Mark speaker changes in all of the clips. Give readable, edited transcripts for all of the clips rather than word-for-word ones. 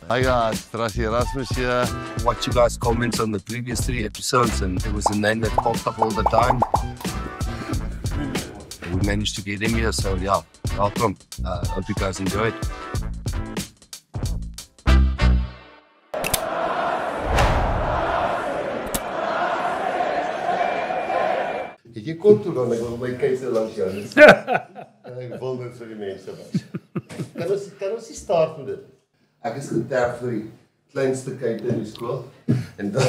Speaker 1: Hi guys, Rassie Erasmus here.
Speaker 2: Watch you guys' comments on the previous 3 episodes, and it was a name that popped up all the time. We managed to get him here, so yeah, welcome. Hope you guys enjoyed.
Speaker 1: Het jy kon toe dan, ek wil my keiser langs jou. Ek wil dit vir die mense was. Kan ons nie start met dit? Ek is geterg vir die kleinste kuite in die skool. En dan,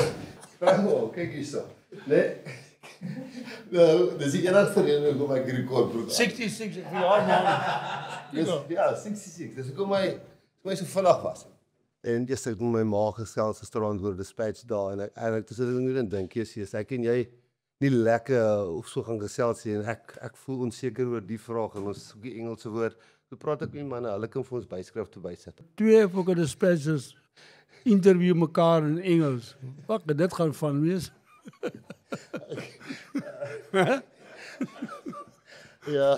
Speaker 1: kyk hier so. Nee? Nou, dis die enigste rede hoekom ek hierdie kort probeer.
Speaker 3: 66, ja man.
Speaker 1: Ja, 66. Dis hoekom my so vinnig was. En dis ek met my ma gesels gisterand oor dispatch daar en ek het nie dink ek en jy nie lekker of so gaan gesels nie en ek voel onseker oor die vraag en ons soek die Engelse woord. Hoe praat ek met manne, hulle kan vir ons byskrif toe bysit.
Speaker 3: 2 van die dispatchers interview mekaar in Engels. Wat dit gaan van wees?
Speaker 1: Ja,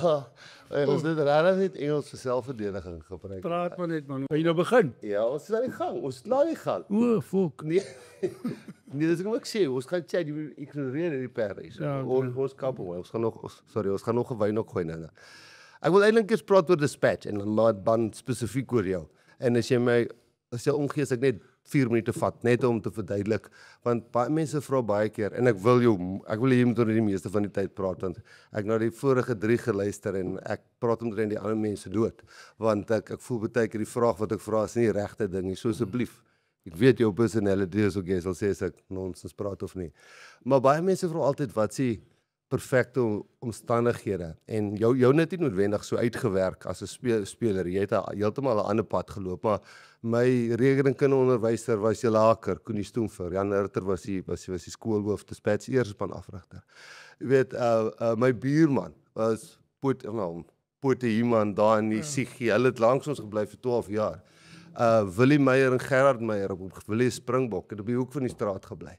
Speaker 1: en ons het regtig net Engels vir selfverdediging gebruik.
Speaker 3: Praat maar net man. Kan jy nou begin?
Speaker 1: Ja, ons is aan die gang. Ons laat nie gaan.
Speaker 3: O, fok.
Speaker 1: Nee, dis kom ek sê, ons gaan chat, jy ignoreer die Paris.
Speaker 3: Ja,
Speaker 1: ons kap hom. Ons gaan nog 'n wyn ook gooi nou. Ek wil eintlik eers praat oor dispatch en dan spesifiek oor jou. En as jy omgee as ek net 4 minute vat net om te verduidelik, want baie mense vra baie keer en ek wil jy moet oor die meeste van die tyd praat want ek na die vorige 3 geluister en ek praat omtrent die ander mense dood, want ek voel baie keer die vraag wat ek vra is nie die regte ding nie, so asseblief. Ek weet jou personality is ook jy sal sê as ek nonsens praat of nie. Maar baie mense vra altyd wat s'ie perfekte omstandighede en jou net nie noodwendig so uitgewerk as 'n speler. Jy het heeltemal 'n ander pad geloop, maar my rekenkundeonderwyser was Julle Haker, Koenie Stoemfer, Jan Hurter was die skoolhoof, dispatch eerspan afrigter. Jy weet, my buurman was Pote Human daar in die Sigie. Hulle het langs ons gebly vir 12 jaar. Willie Meyer en Gerard Meyer op Willie Springbok het op die hoek van die straat gebly.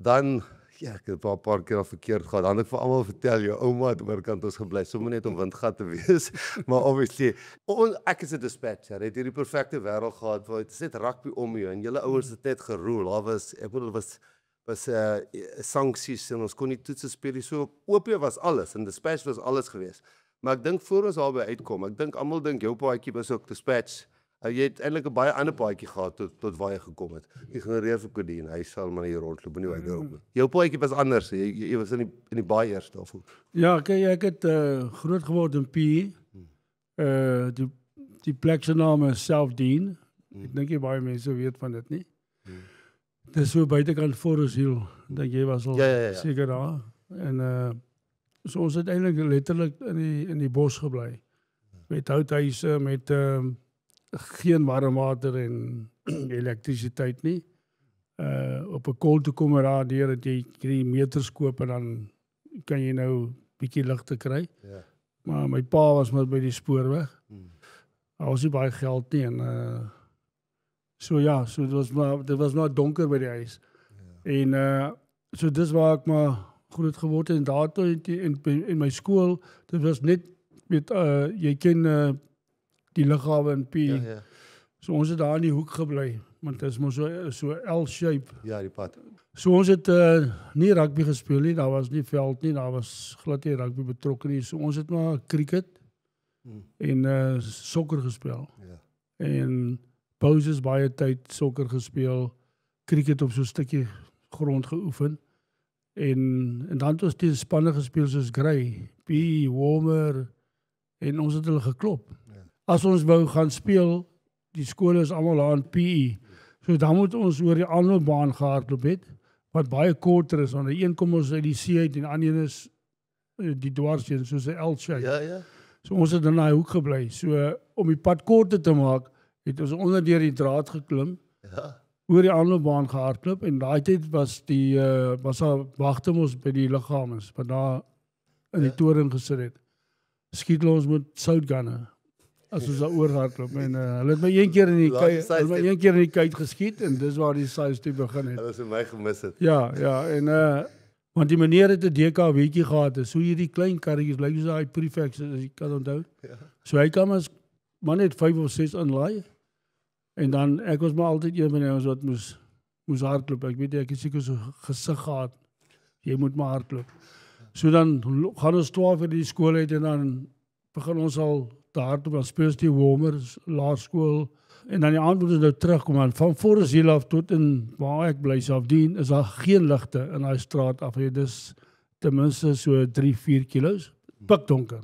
Speaker 1: Dan ek het 'n paar keer al verkeerd gehad. Dan het ek vir almal vertel jou ouma het oorkant ons gebly, sommer net om windgat te wees. Maar obviously, ek is 'n dispatcher. Het hierdie perfekte wêreld gehad waar dit net rugby om jou en julle ouers het net geroel. Daar was sanksies en ons kon nie toetse speel nie. So OP was alles en dispatch was alles geweest. Maar ek dink voor ons daarby uitkom, ek dink almal dink jou paadjie was ook dispatch. Jy het eintlik 'n baie ander paadjie gehad tot waar jy gekom het. Ignoreer vir Cody en hy sal maar hier rondloop nie uit loop. Jou paadjie was anders. Jy was in die baie eerste of hoe?
Speaker 3: Ja, kyk ek het groot geword in PE. Die plek se naam is Selfdien. Ek dink jy baie mense weet van dit nie. Dis so buitekant Forest Hill. Dink jy was al seker daar. En so ons het eintlik letterlik in die bos gebly. Met houthuise met geen warm water en elektrisiteit nie. Op 'n kooltoekommer deur dat jy die meters koop en dan kan jy nou bietjie ligte kry. Ja. Maar my pa was maar by die spoorweg. Daar was nie baie geld nie en so dit was maar donker by die huis. Ja. En so dis waar ek maar groot geword het en daar toe in my skool, dit was net met jy ken die lughawe in P. Ja. So ons het daar in die hoek gebly, want dit is maar so L-shape.
Speaker 1: Ja, die pad.
Speaker 3: So ons het nie rugby gespeel nie, daar was nie veld nie, daar was glad nie rugby betrokke nie. So ons het maar cricket en sokker gespeel. Ja. En pauses baie tyd sokker gespeel, cricket op so 'n stukkie grond geoefen. En dan het ons die spanne gespeel soos Grey, P, Warmer en ons het hulle geklop. As ons wou gaan speel, die skole is almal daar in PE. So dan moet ons oor die aanloopbaan gehardloop het, wat baie korter is, want die een kom ons uit die see uit en die ander is die dwarsjie, soos 'n L-shape.
Speaker 1: Ja.
Speaker 3: So ons het in daai hoek gebly. So om die pad korter te maak, het ons onder deur die draad geklim. Ja. Oor die aanloopbaan gehardloop en daai tyd was daar wagte ons by die liggame wat daar in die toring gesit het. Skiet ons met soutgunne. As ons daar oorhardloop en hulle het my een keer in die kuit geskiet en dis waar die size toe begin het.
Speaker 1: Hulle het my gemis het.
Speaker 3: Ja, en want die meneer het 'n DKW'tjie gehad, so hierdie klein karretjies lyk soos daai prefects as jy kan onthou. Ja. So hy kan maar net 5 of 6 inlaai. En dan, ek was maar altyd een van die ouens wat moes hardloop. Ek weet ek het seker so gesig gehad. Jy moet maar hardloop. So dan gaan ons 12 uur die skool uit en dan begin ons al te hardloop. Dan speel ons die Wormers, laerskool. En dan die aand moet ons nou terugkom. En van Forest Hill af tot in waar ek bly, Selfdien, is daar geen ligte in daai straat af. Dis ten minste so 3-4 kilos. Pikdonker.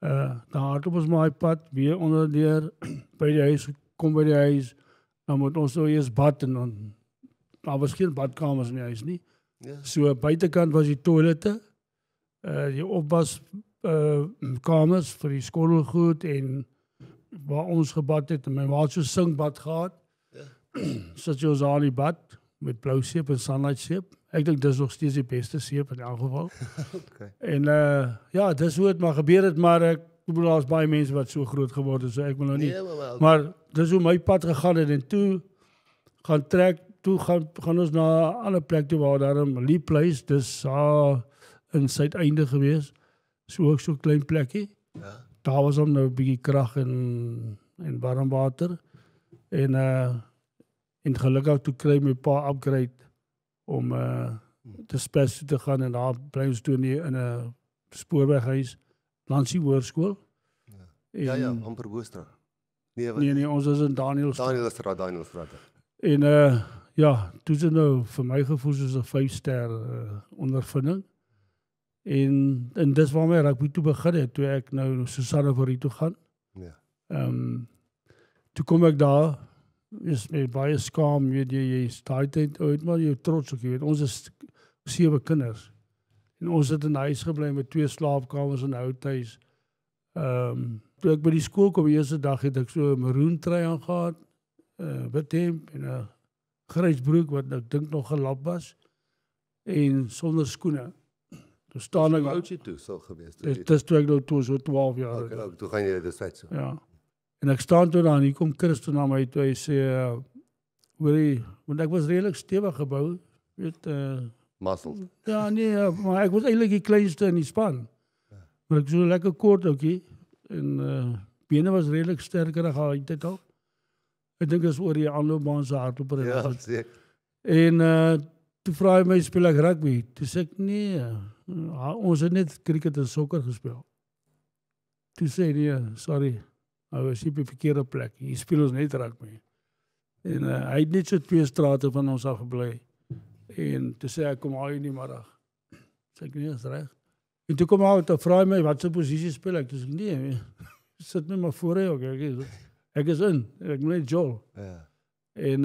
Speaker 3: Dan hardloop ons maar die pad, weer onderdeur, by die huis, kom by die huis, dan moet ons nou eers bad, en dan, daar was geen badkamers in die huis nie.
Speaker 1: Ja.
Speaker 3: So, buitekant was die toilette, die opwas kamers vir die skottelgoed, en waar ons gebad het, en my ma het so singbad gehad, sit jy ons aan die bad, met blou seep en sunlight seep. Ek dink dis nog steeds die beste seep in elk geval.
Speaker 1: Okay.
Speaker 3: En ja, dis hoe het maar gebeur het, maar ek bedoel, daar is baie mense wat so groot geword het, so ek wil nou nie.
Speaker 1: Nee,
Speaker 3: maar dis hoe my pad gegaan het, en toe gaan ons na 'n ander plek toe, waar daar 'n Lee Place, dis in Suideinde gewees, so klein plekkie.
Speaker 1: Ja.
Speaker 3: Daar was hom nou 'n bietjie krag en warm water, en gelukkig toe kry my pa upgrade, om te Spes te gaan, en daar bly ons toe in 'n spoorweghuis, Lansie Hoërskool.
Speaker 1: Ja, amper Boestraat.
Speaker 3: Nee, ons is in Danielsstraat. En ja, toe is dit nou vir my gevoel soos 'n 5-ster ondervinding. En dis waar my rugby toe begin het, toe ek nou Susanna vir toe gaan.
Speaker 1: Ja.
Speaker 3: Toe kom ek daar, is my baie skaam, weet jy daai tyd uit, maar jy trots ook, jy weet, ons is 7 kinders. En ons het in huis gebly met 2 slaapkamers in 'n ou huis. Toe ek by die skool kom, die eerste dag het ek so 'n maroon trui aangehad, wit hemp en 'n grys broek wat ek dink nog gelap was, en sonder skoene. Toe staan ek,
Speaker 1: oud jy toe sal gewees.
Speaker 3: Dis toe ek nou so 12 jaar.
Speaker 1: Okay, toe gaan jy dis tyd so.
Speaker 3: Ja. En ek staan toe daar, en hier kom Christo na my toe, hy sê, hoorie, want ek was redelik stewig gebou, weet,
Speaker 1: muscles.
Speaker 3: Ja, nee, maar ek was eintlik die kleinste in die span. Maar ek so lekker kort ookie, en bene was redelik sterker as daai tyd al. Ek dink is oor die aanloopbaan se hardloper.
Speaker 1: Ja, seker.
Speaker 3: En toe vra hy my, speel ek rugby? Toe sê ek, nee, ons het net cricket en sokker gespeel. Toe sê hy, nee, sorry, nou is jy op die verkeerde plek, hier speel ons net rugby. En hy het net so 2 strate van ons af gebly. En toe sê hy, kom haal jy in die middag. Sê ek, nee, is reg. En toe kom hy, toe vra hy my, wat se posisie speel ek? Toe sê ek, nee, sit my maar voor hy ook, ek is in, ek moet net jol.
Speaker 1: Ja.
Speaker 3: En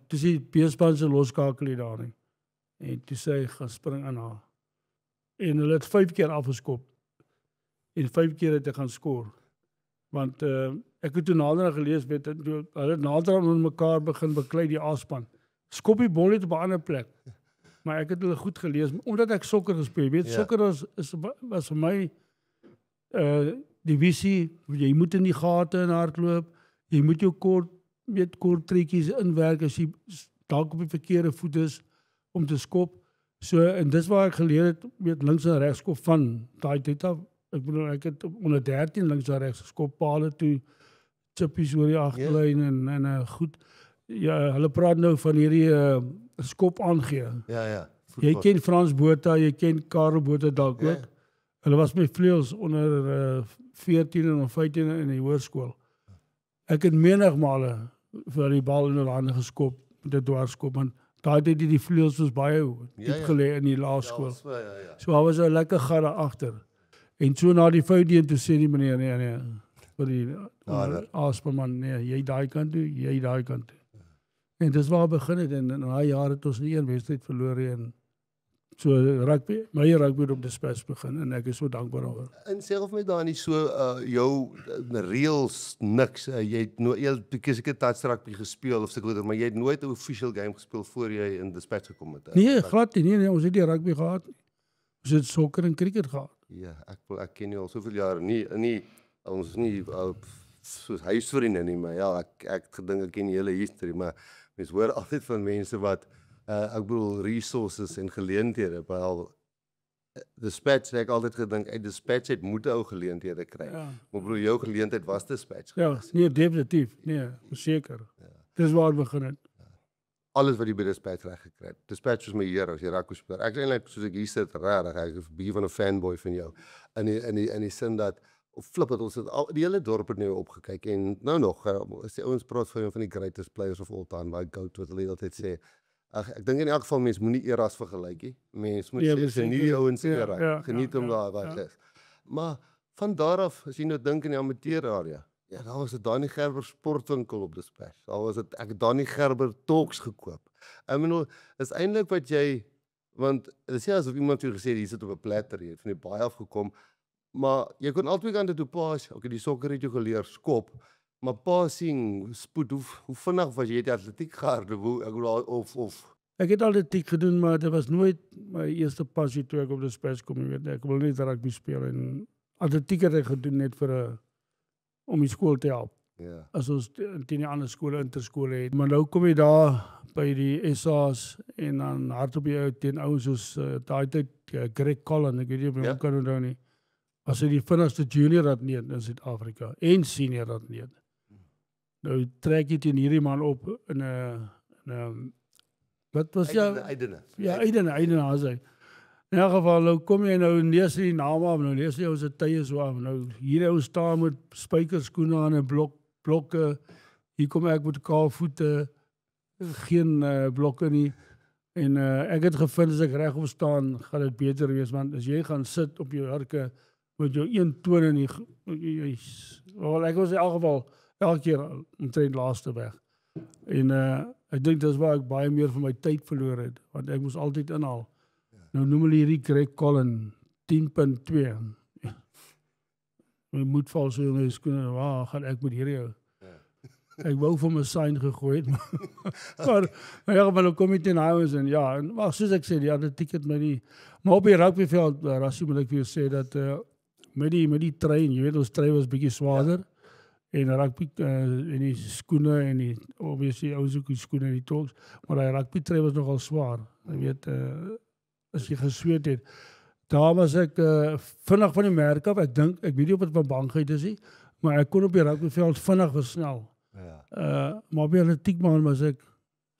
Speaker 3: toe sê B-span se loskakel hier daar nie. En toe sê hy, gaan spring in haar. En hulle het 5 keer afgeskop. En 5 keer het hy gaan skoor. Want ek het toe nader gelees, weet, hulle het nader aan mekaar begin beklei die A-span. Skop die bal net op 'n ander plek. Maar ek het hulle goed gelees, omdat ek sokker gespeel, weet, sokker was vir my die visie, jy moet in die gate in hardloop, jy moet jou kort trekkies inwerk as jy dalk op die verkeerde voet is om te skop. So, en dis waar ek geleer het, weet, links en regs skop van daai tyd af. Ek bedoel, ek het onder 13 links en regs geskop, pale toe, chippies oor die agterlyn en goed. Ja, hulle praat nou van hierdie skop aangee.
Speaker 1: Ja.
Speaker 3: Jy ken Frans Botha, jy ken Karel Botha dalk ook. Hulle was my vleuels onder 14 en 15 in die hoërskool. Ek het menigmale vir die bal in hulle hande geskop, met 'n dwarskop, want daai tyd die vleuels was baie diep gelê in die laerskool.
Speaker 1: Ja.
Speaker 3: So daar was 'n lekker gat daar agter. En so na die fout toe sê die meneer, nee, vir die A-span, nee, jy daai kant toe, jy daai kant toe. En dis waar begin het, en in daai jare het ons nie een wedstryd verloor nie, en so my rugby op die Spes begin, en ek is so dankbaar daaroor.
Speaker 1: En sê of my daar nie so jou reels niks, jy het nooit because ek het touch rugby gespeel of seker, maar jy het nooit 'n official game gespeel voor jy in die Spes gekom het.
Speaker 3: Nee, glad nie, nee, ons het nie rugby gehad nie. Ons het sokker en cricket gehad.
Speaker 1: Ja, ek ken jou al soveel jare, ons is nie soos huisvriende nie, maar ja, ek gedink ek ken die hele history, maar mens hoor altyd van mense wat ek bedoel resources en geleenthede, wel Dispatch, ek altyd gedink, uit Dispatch het moet ou geleenthede kry.
Speaker 3: Ja.
Speaker 1: Maar broer, jou geleentheid was Dispatch.
Speaker 3: Ja, nee, definitief. Nee, seker. Dis waar het begin het.
Speaker 1: Alles wat jy by Dispatch reg gekry het. Dispatch was my hero as jy rugby speel. Ek is eintlik soos ek hier sit, regtig, ek is 'n bietjie van 'n fanboy van jou. In die sin dat of flip het ons het al die hele dorp het nou opgekyk en nou nog as die ouens praat van die greatest players of all time, daai GOAT wat hulle altyd sê. Ek dink in elk geval mense moenie eras vergelyk nie. Mense moet sê geniet die ouens era. Geniet hom daar wat is. Maar van daar af as jy nou dink in die amateur area, ja, daar was 'n Dani Gerber sportwinkel op Dispatch. Daar was dit ek het Dani Gerber Talks gekoop. Ek bedoel, is eintlik wat jy want dit sê asof iemand vir gesê hier sit op 'n platter hier van die baie af gekom, maar jy kon albei kante toe pas. Okay, die sokker het jou geleer skop, maar passing, spoed, hoe vinnig was jy die atletiek gehardloop? Ek bedoel of
Speaker 3: Ek het atletiek gedoen, maar dit was nooit my eerste passie toe ek op Dispatch kom, jy weet. Ek wil net rugby speel en atletiek het ek gedoen net vir om die skool te help.
Speaker 1: Ja.
Speaker 3: As ons teen die ander skole interskole het. Maar nou kom jy daar by die SA's en dan hardloop jy teen ouens soos daai tyd Greg Collin, ek weet nie of jy hom kan onthou nie. Was hy die vinnigste junior atleet in Suid-Afrika en senior atleet. Nou trek jy teen hierdie man op in 'n wat was jou
Speaker 1: Eidene.
Speaker 3: Ja, Eidene as hy. In elk geval, nou kom jy nou lees die naam af, nou lees jy ons tye so af. Nou hier ou staan met spykerskoene aan en blokke. Hier kom ek met kaal voete, geen blokke nie. En ek het gevind as ek regop staan, gaan dit beter wees want as jy gaan sit op jou hurke met jou een toon in die wel ek was in elk geval elke keer omtrent laaste weg. En ek dink dis waar ek baie meer van my tyd verloor het want ek moes altyd inhaal. Nou noem hulle hierdie Greg Collin 10.2. My moed val so in my skoene, waar gaan ek met hierdie ou? Ek wou vir my sign gegooi het, maar nou kom ek teen ouens en ja, en maar soos ek sê, die atletiek het my nie, maar op die rugbyveld, Rassie moet ek vir jou sê dat met die trein, jy weet ons trein was bietjie swaarder en rugby en die skoene en die obviously ouens ook die skoene en die talks, maar die rugby trein was nogal swaar. Jy weet as jy gesweet het. Daar was ek vinnig van die merk af. Ek weet nie of dit van bangheid is nie, maar ek kon op die rugbyveld vinnig versnel.
Speaker 1: Ja.
Speaker 3: Maar by atletiek man was ek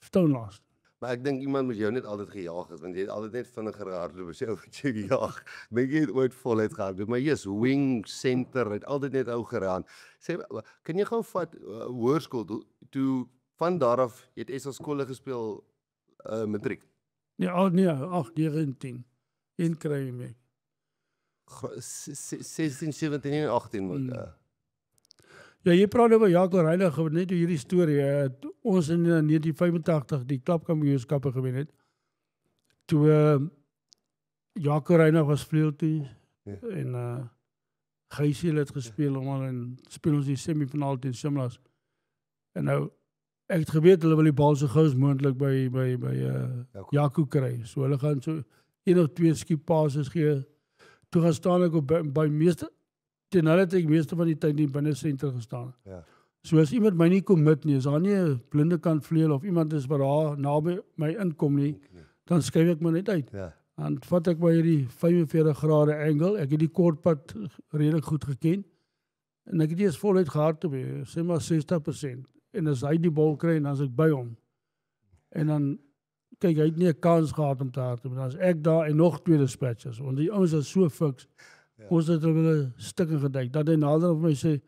Speaker 3: stonelost.
Speaker 1: Maar ek dink iemand moet jou net altyd gejaag het, want jy het altyd net vinniger gehardloop as jy gejaag. Dink jy het ooit voluit gehardloop, maar jy's wing center, het altyd net ou geraan. Sê, kan jy gou vat hoërskool toe van daar af, jy het SA skole gespeel matriek?
Speaker 3: Nee, 8, 9 en 10. Een kry jy mee.
Speaker 1: 16, 17 en 18
Speaker 3: Ja, jy praat oor Jaco Reinig, net oor hierdie storie. Ons in 1985 die klapkampioenskappe gewen het. Toe Jaco Reinig was vleueltoe en Geysie het gespeel en speel ons die semifinaal teen Shimlas. En nou ek het geweet hulle wil die bal so gou as moontlik by Jaco kry. So hulle gaan so 1 of 2 skiep passes gee. Toe gaan staan ek op by meeste teen hulle het ek meeste van die tyd in binne senter gestaan.
Speaker 1: Ja.
Speaker 3: So as iemand my nie commit nie, as daar nie 'n blinde kant vleuel of iemand is wat daar naby my inkom nie, dan skuif ek my net uit.
Speaker 1: Ja.
Speaker 3: Dan vat ek by hierdie 45 grade angle. Ek het die kortpad redelik goed geken. En ek het eers voluit gehardloop, sê maar 60%. En as hy die bal kry, dan as ek by hom. En dan kyk, hy het nie 'n kans gehad om te hardloop. Dan as ek daar en nog 2 dispatches, want die ouens is so fiks. Ja. Ons het hulle stukke geduik. Dat hy nader op my sê,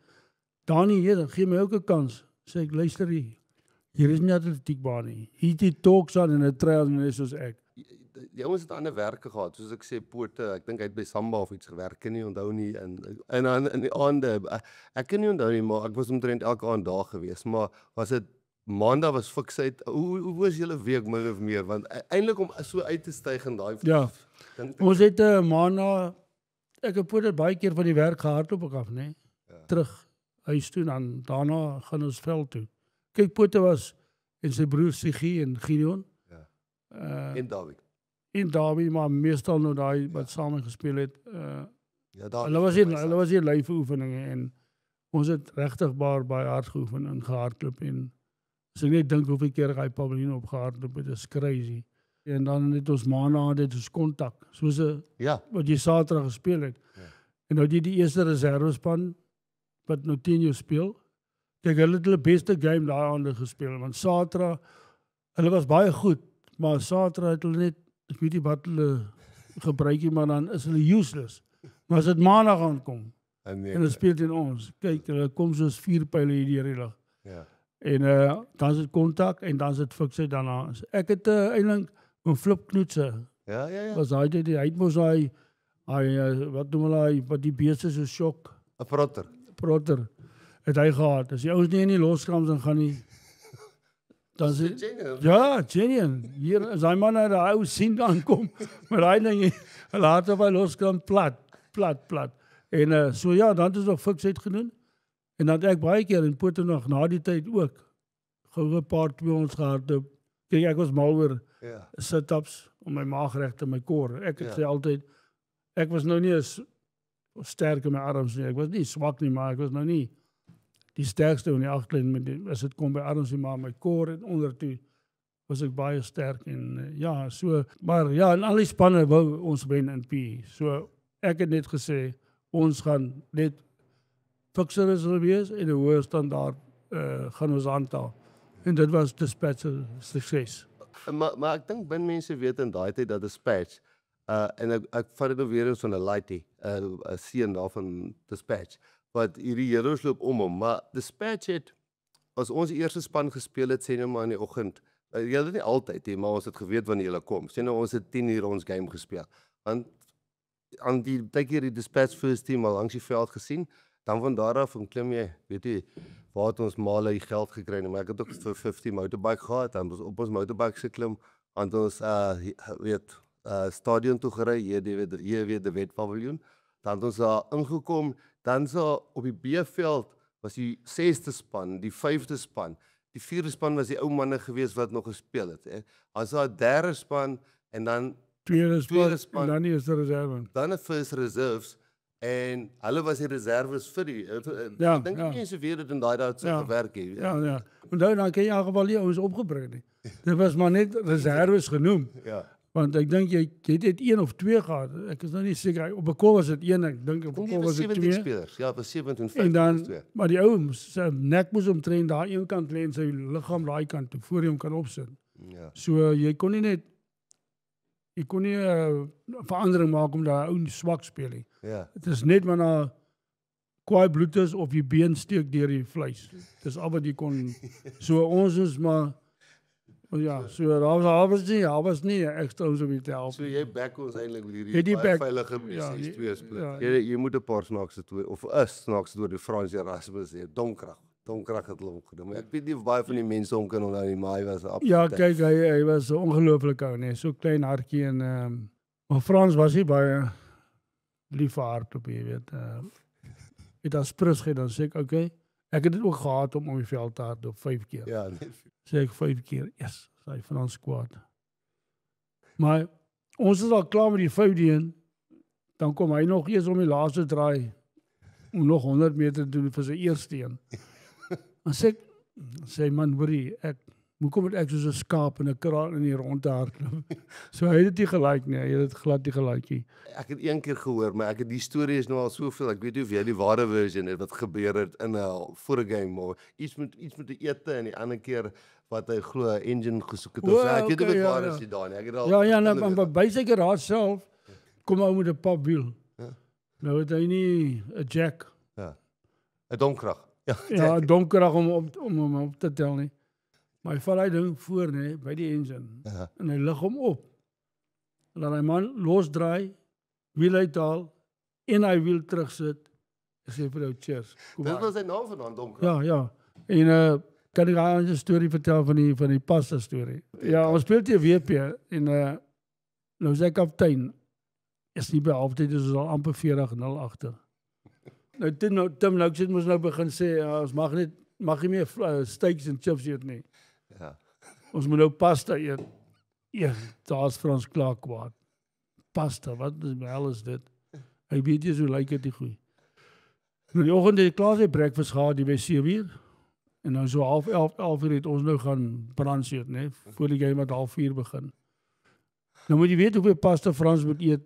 Speaker 3: Dani, gee my ook 'n kans. Sê ek, luister hier is nie atletiekbaan nie. Hier het die talks aan en 'n trail en soos ek.
Speaker 1: Die ouens het ander werke gehad, soos ek sê pote, ek dink hy het by Samba of iets gewerk, kan nie onthou nie en dan in die aande, ek kan nie onthou nie, maar ek was omtrent elke aand daar gewees, maar was dit Maandag was fiksheid, hoe was julle week min of meer, want eintlik om so uit te styg in daai
Speaker 3: ons het Maandag, ek het pote baie keer van die werk gehardloop ek af, nee, terug huis toe, dan daarna gaan ons veld toe. Kyk, pote was en sy broer Sigie en Gideon,
Speaker 1: en Dawie.
Speaker 3: En Dawie, maar meestal nou daai wat saam gespeel het. Hulle was hier lyfe oefeninge en ons het regtig baie hard geoefen en gehardloop en as ek net dink hoeveel keer hy Paulien op gehardloop het, is crazy. En dan het ons maandag het ons kontak, soos wat jy Saterdag gespeel het. Ja. En nou die eerste reservespan wat nou teen jou speel. Kyk, hulle het hulle beste game daai aande gespeel, want Saterdag, hulle was baie goed, maar Saterdag het hulle net, ek weet nie wat hulle gebruik nie, maar dan is hulle useless. Maar as dit maandag aankom, en hulle speel teen ons, kyk, hulle kom soos 4 pile hier die lug.
Speaker 1: Ja.
Speaker 3: En dan is dit kontak, en dan is dit fiksheid daarna. Ek het eintlik een Flip Knoetse.
Speaker 1: Ja.
Speaker 3: Was hy het mos hy wat noem hulle, wat die beeste so shock.
Speaker 1: 'n Protter.
Speaker 3: Het hy gehad. As die ouens nie in die loskams dan gaan nie. Dan sê ja, genuine. Hier as hy man uit die ou sien dan kom. Maar hy ding later by loskam plat. En so ja, dan het ons nog fiksheid gedoen. En dan het ek baie keer in Potternog na die tyd ook gou 'n paar 2 ons gehardloop. Kyk, ek was mal oor sit-ups om my maag reg te my core. Ek het sê altyd, ek was nou nie as sterk in my arms nie. Ek was nie swak nie, maar ek was nou nie die sterkste in die agterlyn. As dit kom by arms nie, maar my core en ondertoe was ek baie sterk. En ja, so, maar ja, en al die spanne wou ons wen in PE. So ek het net gesê, ons gaan net fikseres wees en 'n hoë standaard gaan ons aantal. En dit was Dispatch sukses.
Speaker 1: Maar ek dink bin mense weet in daai tyd dat Dispatch en ek vat dit nou weer eens van 'n laaitie, 'n seun daarvan Dispatch, wat hierdie heroes loop om hom, maar Dispatch het as ons eerste span gespeel het, sê nou maar in die oggend, jy het nie altyd nie, maar ons het geweet wanneer hulle kom. Sê nou ons het 10 uur ons game gespeel. Want aan die tyd hier die Dispatch first team al langs die veld gesien, dan van daar af klim jy, weet jy, waar het ons male die geld gekry, maar ek het ook vir 50 motorbike gehad, dan ons op ons motorbike geklim, aan ons stadion toe gery, hier weer die Wetpaviljoen, dan het ons daar ingekom, dan so op die B-veld was die 6de span, die 5de span, die 4de span was die ou manne gewees wat nog gespeel het. As daar 'n 3de span en dan
Speaker 3: tweede span, en dan die eerste reserve.
Speaker 1: Dan 'n first reserves en hulle was die reserves vir die ek dink nie mense weet dit in daai dae so gewerk het.
Speaker 3: Ja. Onthou dan kan jy in elk geval nie ouens opgebring nie. Dit was maar net reserves genoem.
Speaker 1: Ja.
Speaker 3: Want ek dink jy het 1 of 2 gehad. Ek is nou nie seker. Op 'n kol was dit 1, ek dink op 'n kol was dit 2
Speaker 1: spelers. Ja, was 17
Speaker 3: en dan, maar die ou se nek moes omtrent daai een kant lê en sy liggaam daai kant toe voor jy hom kan opsit.
Speaker 1: Ja.
Speaker 3: So jy kon nie 'n verandering maak om daai ou swak speel nie.
Speaker 1: Ja.
Speaker 3: Dit is net wanneer kwaai bloed is of die been steek deur die vleis. Dis al wat jy kon. So ons is maar ja, so daar was nie ekstra ons om te help.
Speaker 1: So jy back ons eintlik met hierdie veilige twee split. Jy moet 'n paar snaakse toe of is snaakse toe die Frans Erasmus sê Domkrag het hom gedoen. Ek weet nie of baie van die mense hom kan onthou nie, maar hy was absoluut.
Speaker 3: Ja, kyk, hy was so ongelooflik ou, nee, so klein hartjie en maar Frans was hy baie lief vir hart op, jy weet. Het as prins dan sê ek, okay. Ek het dit ook gehad om die veld te hardloop 5 keer.
Speaker 1: Ja, nee.
Speaker 3: Sê ek 5 keer. Yes, sy Frans kwaad. Maar ons is al klaar met die 5D, dan kom hy nog eers om die laaste draai om nog 100 meter te doen vir sy eerste een. Dan sê man, hoorie, hoekom het ek soos 'n skaap in 'n kraal in die ronde hardloop? So hy het dit nie gelyk nie, hy het dit glad nie gelyk nie.
Speaker 1: Ek het een keer gehoor, maar ek het die storie is nou al soveel, ek weet nie of jy die ware version het wat gebeur het in 'n voor 'n game, maar iets met die ete en die ander keer wat hy glo 'n engine gesoek het. Ek weet nie wat waar is dit daar nie. Ek het al
Speaker 3: nou, by sy garage self kom ou met 'n papwiel. Ja. Nou het hy nie 'n jack.
Speaker 1: Ja. 'n Domkrag.
Speaker 3: Ja, 'n Domkrag om hom op te tel nie. Maar hy val hy ding voor, nee, by die engine. Ja. En hy lig hom op. En dan hy man losdraai, wiel uithaal, en hy wiel terugsit. Ek sê vir jou, cheers.
Speaker 1: Dit was sy naam van Domkrag.
Speaker 3: Ja. En kan ek aan 'n storie vertel van die pasta storie. Ja, ons speel teen WP en nou sê kaptein is nie by halftyd, dus ons al amper 40-0 agter. Nou Tim ek sit mos nou begin sê ons mag nie meer steaks en chips eet nie.
Speaker 1: Ja.
Speaker 3: Ons moet nou pasta eet. Ja, daar's vir ons klaar kwaad. Pasta, wat hel is dit? Hy weet jy so lyk dit nie goed. Nou die oggend het ek klaar sy breakfast gehad, die by 7:00. En nou so 11:30 het ons nou gaan brunch eet, né? Voor die game wat 4:30 begin. Nou moet jy weet hoeveel pasta Frans moet eet.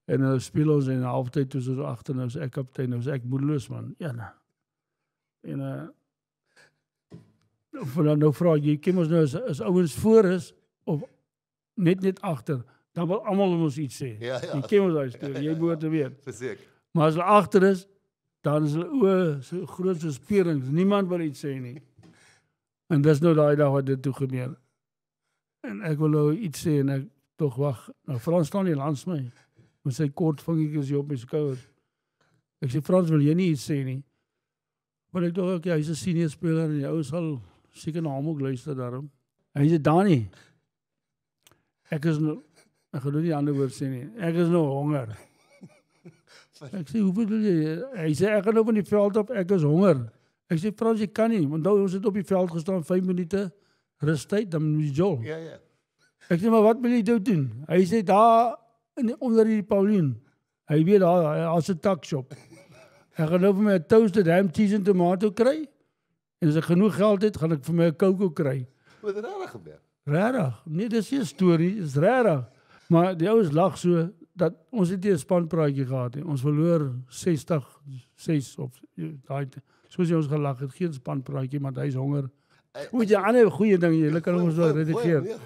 Speaker 3: En nou speel ons in 'n halftyd toe so agter, nou is ek kaptein, nou is ek moedeloos man. Ja, nou. En nou vra jy, ken ons nou as ouens voor is of net agter, dan wil almal ons iets sê.
Speaker 1: Ja.
Speaker 3: Jy ken ons daai storie, jy behoort te weet.
Speaker 1: Verseker.
Speaker 3: Maar as hulle agter is, dan is hulle oë so groot soos perings. Niemand wil iets sê nie. En dis nou daai dag wat dit toe gebeur. En ek wil nou iets sê en ek tog wag. Nou Frans staan nie langs my. Met sy kort vingertjies hier op my skouer. Ek sê Frans, wil jy nie iets sê nie? Want ek dink okay, hy's 'n senior speler en die ou sal seker na hom ook luister daarom. Hy sê Dani, ek gaan nou nie ander woord sê nie. Ek is nou honger. Ek sê, hoe bedoel jy? Hy sê, ek gaan nou van die veld op, ek is honger. Ek sê, Frans, jy kan nie, want nou ons het op die veld gestaan, 5 minute, rustyd, dan moet jy jol.
Speaker 1: Ja.
Speaker 3: Ek sê, maar wat wil jy doen? Hy sê, daar, onder die Paulien, hy weet daar, as 'n takshop. Ek gaan nou vir my 'n toasted ham, cheese en tomato kry, en as ek genoeg geld het, gaan ek vir my 'n Coco kry.
Speaker 1: Wat het regtig gebeur?
Speaker 3: Regtig? Nee, dis nie 'n storie, dis regtig. Maar die ouens lag so, dat ons het nie 'n spanpraatjie gehad nie. Ons verloor 60-6 of daai soos jy ons gelag het, geen spanpraatjie, maar hy's honger. Moet jy ander goeie ding, jy kan ons wel redigeer.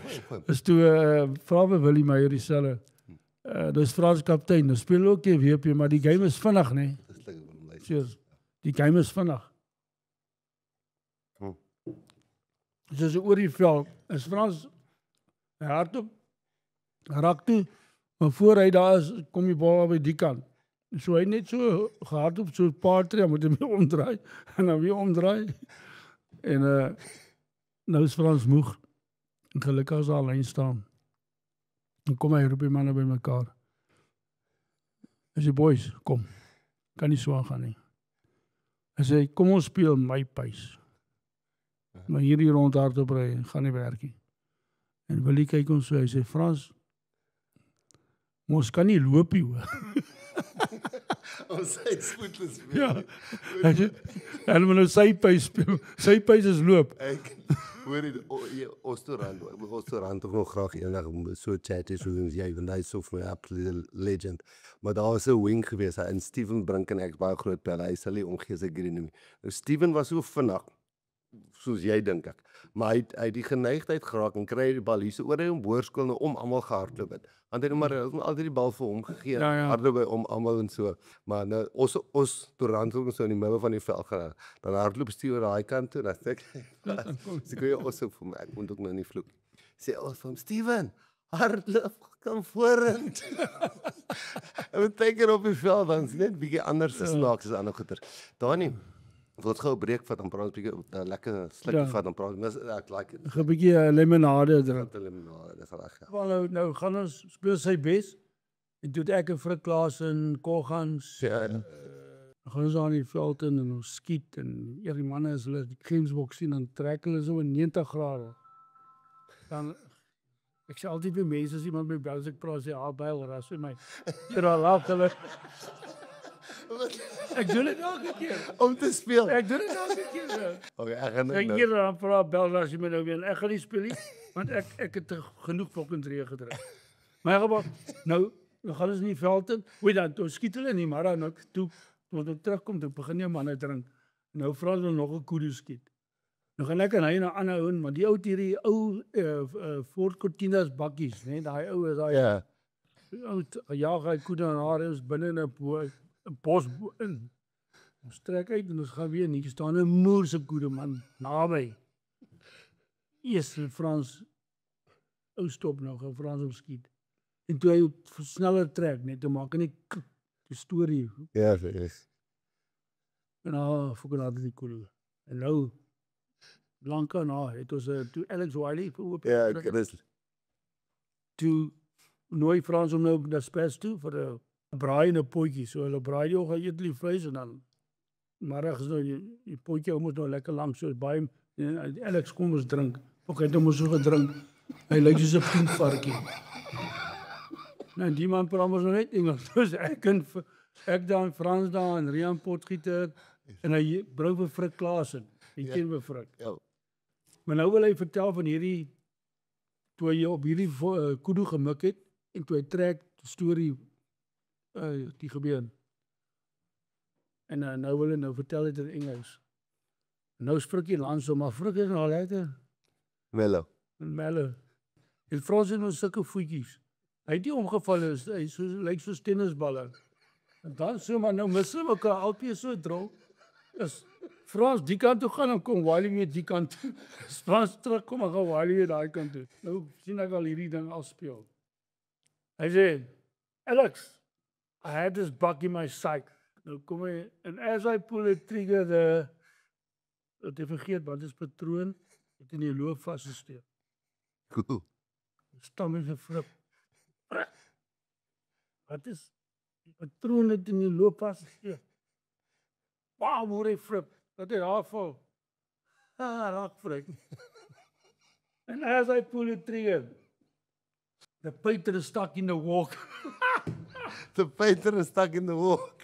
Speaker 3: Is toe vra vir Willie Meyer dieselfde. Dis Frans kaptein, nou speel ook die WP, maar die game is vinnig, nê? Cheers. Die game is vinnig. Soos oor die veld, is Frans hardop, raak toe, maar voor hy daar is, kom die bal by die kant. So hy net so gehardop, so 'n paar tree, moet hy weer omdraai, en dan weer omdraai. En nou is Frans moeg, en gelukkig as hy alleen staan. En kom hy roep die manne by mekaar. Hy sê, boys, kom, kan nie so aangaan nie. Hy sê, kom ons speel my pace. Maar hierdie rond hardop ry, gaan nie werk nie. En Willie kyk ons so, hy sê, Frans, ons kan nie loop nie, hoor.
Speaker 1: Ons sy spoedloos speel.
Speaker 3: Ja, en moet nou sy pace speel, sy pace is loop.
Speaker 1: Ek hoor jy Osterrand tog nog graag eendag so chat is soos jy, want hy is so vir my absolute legend. Maar daar was 'n wing gewees, en Steven Brink en ek baie groot pelle, hy sal nie omgee sy green nie. Nou Steven was so vinnig, soos jy dink ek. Maar hy het die geneigtheid geraak en kry die bal hier so oor hy om boorskool nou om almal gehardloop het. Want hy het maar altyd die bal vir hom gegee, hardloop by om almal en so. Maar nou ons Torrand ook so in die middel van die veld gaan. Dan hardloop Steven oor daai kant toe, dan sê ek, sê jy ons ook vir my, ek moet ook nou nie vloek. Sê ons vir hom, Steven, hardloop, kom vorentoe. Hy moet teken op die veld, dan is net bietjie anders snaaks as ander goeie. Dani, wat gou 'n breek vat, dan praat ons bietjie 'n lekker slukkie vat, dan praat ons, ek like it.
Speaker 3: 'n bietjie limonade drink.
Speaker 1: Limonade, dis reg.
Speaker 3: Wel nou gaan ons speel sy bes. En toe het ek en Frik Klaas en Kogans.
Speaker 1: Ja.
Speaker 3: Gaan ons aan die veld in en ons skiet en die manne as hulle die gamesbox sien, dan trek hulle so in 90 grade. Dan ek sê altyd vir mense as iemand met bel as ek praat sê Abel ras vir my. Daar lag hulle. Ek doen dit elke keer
Speaker 1: om te speel.
Speaker 3: Ek doen dit elke keer.
Speaker 1: Okay, ek gaan
Speaker 3: nou. Ek dan vra bel as jy my nou weer. Ek gaan nie speel nie, want ek het genoeg fucking drie gedruk. Maar gebaar nou gaan ons in die veld in. Hoe dan skiet hulle nie, maar dan toe moet terugkom toe begin jy manne drink. Nou vra hulle nog 'n kudu skiet. Nou gaan ek en hy na ander ou, maar die ou het hierdie ou Ford Cortinas bakkies, né? Daai ou is daai.
Speaker 1: Ja.
Speaker 3: Ou jaag hy kudu en haar is binne in 'n bos in. Ons trek uit en ons gaan weer nie staan 'n moerse kudu man naby. Eers Frans ou stop nou, gaan Frans om skiet. En toe hy sneller trek net te maak en die storie.
Speaker 1: Ja, yes.
Speaker 3: En nou fokus die kudu. En nou lanka na het ons toe Alex Wiley oop.
Speaker 1: Ja, ek is
Speaker 3: toe nooi Frans om nou na Spes toe vir 'n braai en 'n potjie. So hulle braai die oggend eet die vleis en dan middag is nou die potjie moet nou lekker lank so baie Alex kom ons drink. Ook hy het hom so gedrink. Hy lyk soos 'n pinkvarkie. Nou die man praat mos nou net Engels. Dus ek dan Frans daar en Rian Potgieter en hy brou vir Frik Klaas in. Hy ken vir Frik.
Speaker 1: Ja.
Speaker 3: Maar nou wil hy vertel van hierdie toe hy op hierdie kudu gemik het, en toe hy trek, die storie, die gebeur. En nou wil hy nou vertel het in Engels. Nou sprik hy Lanso, maar Frik is nou lekker.
Speaker 1: Mellow.
Speaker 3: En Frans het nou sulke voetjies. Hy het nie omgeval, hy lyk soos tennisballer. En dan so, maar nou mis hulle mekaar albei so dronk. Is Frans die kant toe gaan en kom Wally weer die kant toe. Frans terugkom en gaan Wally weer daai kant toe. Nou sien ek al hierdie ding afspeel. Hy sê, Alex, I had this bug in my sight. Nou kom hy, and as I pull the trigger, dat hy vergeet, wat is patroon, het in die loop vastgesteek.
Speaker 1: Cool.
Speaker 3: Stam is 'n frip. Wat is, die patroon het in die loop vastgesteek. Wow, hoor hy frip, dat hy daar val. Raak frip. And as I pull the trigger, the painter is stuck in the walk.
Speaker 1: The painter is stuck in the walk.